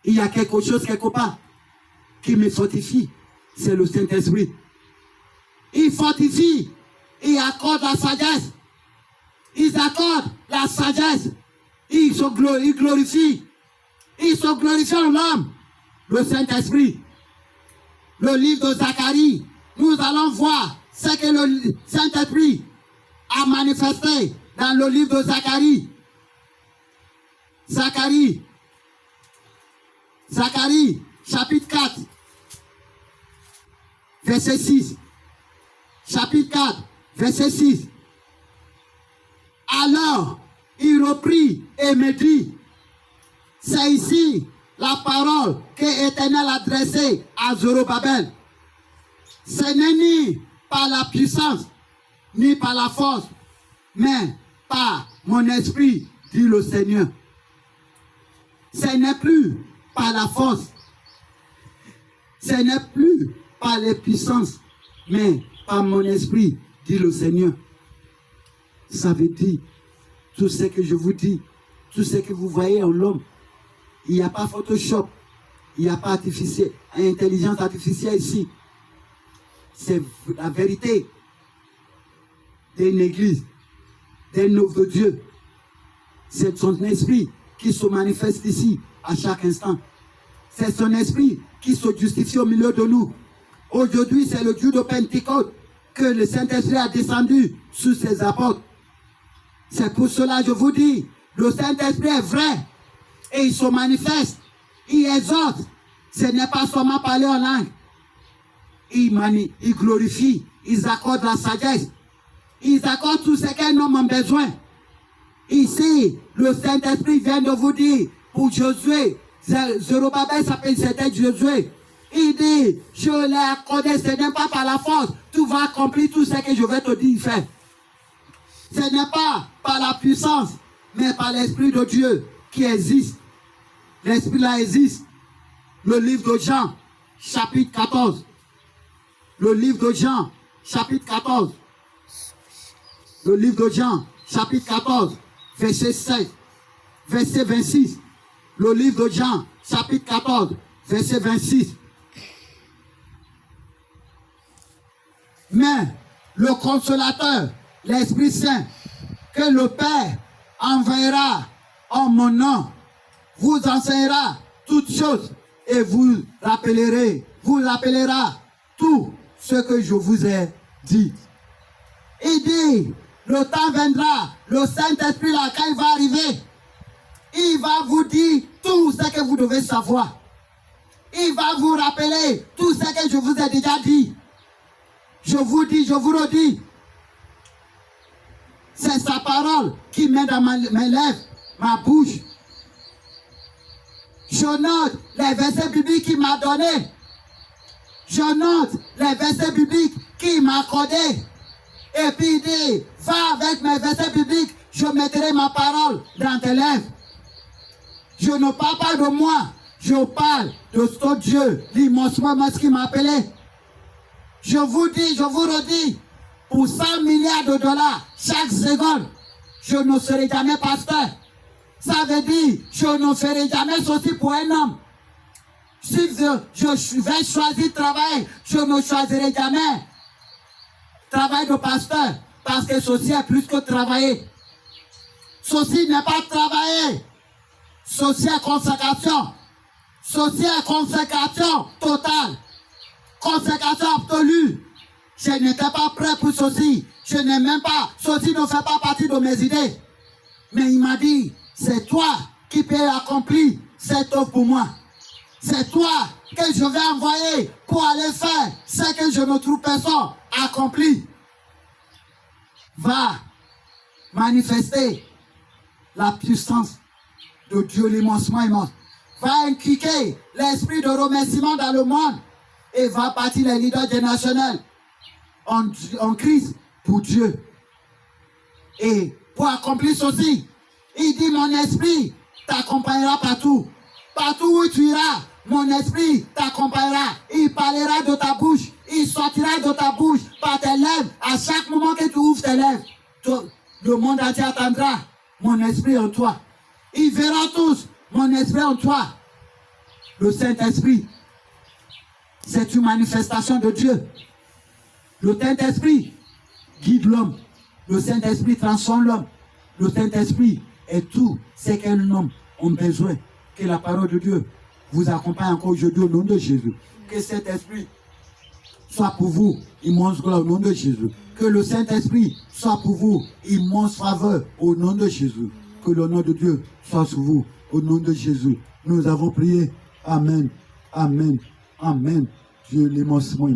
il y a quelque chose quelque part qui me fortifie. C'est le Saint-Esprit. Il fortifie, il accorde la sagesse. Ils accordent la sagesse. Ils glorifient. Ils se glorifient en l'homme. Le Saint-Esprit. Le livre de Zacharie. Nous allons voir ce que le Saint-Esprit a manifesté dans le livre de Zacharie. Zacharie, chapitre 4, verset 6. Chapitre 4, verset 6. Alors, il reprit et me dit, c'est ici la parole que l'Éternel a adressée à Zorobabel. Ce n'est ni par la puissance, ni par la force, mais par mon esprit, dit le Seigneur. Ce n'est plus par la force, ce n'est plus par les puissances, mais par mon esprit, dit le Seigneur. Ça veut dire, tout ce que je vous dis, tout ce que vous voyez en l'homme, il n'y a pas Photoshop, il n'y a pas intelligence artificielle ici. C'est la vérité d'une église, d'un œuvre de Dieu. C'est son esprit qui se manifeste ici à chaque instant. C'est son esprit qui se justifie au milieu de nous. Aujourd'hui, c'est le jour de Pentecôte que le Saint-Esprit a descendu sur ses apôtres. C'est pour cela que je vous dis, le Saint-Esprit est vrai et il se manifeste, il exhorte. Ce n'est pas seulement parler en langue. Il glorifie, ils accordent la sagesse, ils accordent tout ce qu'un homme a besoin. Ici, le Saint-Esprit vient de vous dire, pour Josué, Zorobabel s'appelle, c'était Josué. Il dit, je l'ai accordé, ce n'est pas par la force, tu vas accomplir tout ce que je vais te dire faire. Ce n'est pas par la puissance, mais par l'Esprit de Dieu qui existe. L'Esprit là existe. Le livre de Jean, chapitre 14. Le livre de Jean, chapitre 14. Le livre de Jean, chapitre 14, verset 16, verset 26. Le livre de Jean, chapitre 14, verset 26. Mais le consolateur, l'Esprit Saint, que le Père enverra en mon nom, vous enseignera toutes choses et vous rappellera tout ce que je vous ai dit. Il dit, le temps viendra, le Saint-Esprit là, quand il va arriver, il va vous dire tout ce que vous devez savoir. Il va vous rappeler tout ce que je vous ai déjà dit. Je vous dis, je vous redis. C'est sa parole qui met dans mes lèvres, ma bouche. Je note les versets bibliques qu'il m'a donnés. Je note les versets bibliques qu'il m'a accordés. Et puis il dit, va avec mes versets bibliques, je mettrai ma parole dans tes lèvres. Je ne parle pas de moi, je parle de ce Dieu, l'immensement qui m'a appelé. Je vous dis, je vous redis, pour 100 milliards de dollars chaque seconde, je ne serai jamais pasteur. Ça veut dire, je ne ferai jamais ceci pour un homme. Si je vais choisir travail, je ne choisirai jamais travail de pasteur, parce que ceci est plus que travailler. Ceci n'est pas travailler. Ceci est consécration. Ceci est consécration totale. Consécration absolue. Je n'étais pas prêt pour ceci. Je n'ai même pas. Ceci ne fait pas partie de mes idées. Mais il m'a dit, c'est toi qui peux accomplir cette œuvre pour moi. C'est toi que je vais envoyer pour aller faire ce que je ne trouve personne accompli. Va manifester la puissance de Dieu, l'immensement immense. Va inculquer l'esprit de remerciement dans le monde et va bâtir les leaders générationnels en Christ pour Dieu. Et pour accomplir ceci, il dit, mon esprit t'accompagnera partout. Partout où tu iras, mon esprit t'accompagnera. Il parlera de ta bouche. Il sortira de ta bouche par tes lèvres. À chaque moment que tu ouvres tes lèvres, le monde entier attendra mon esprit en toi. Ils verront tous mon esprit en toi. Le Saint-Esprit, c'est une manifestation de Dieu. Le Saint-Esprit guide l'homme. Le Saint-Esprit transforme l'homme. Le Saint-Esprit est tout ce qu'un homme a besoin. Que la parole de Dieu vous accompagne encore aujourd'hui au nom de Jésus. Que cet esprit soit pour vous immense gloire au nom de Jésus. Que le Saint-Esprit soit pour vous immense faveur au nom de Jésus. Que le nom de Dieu soit sur vous au nom de Jésus. Nous avons prié. Amen. Amen. Amen. Dieu l'immensement.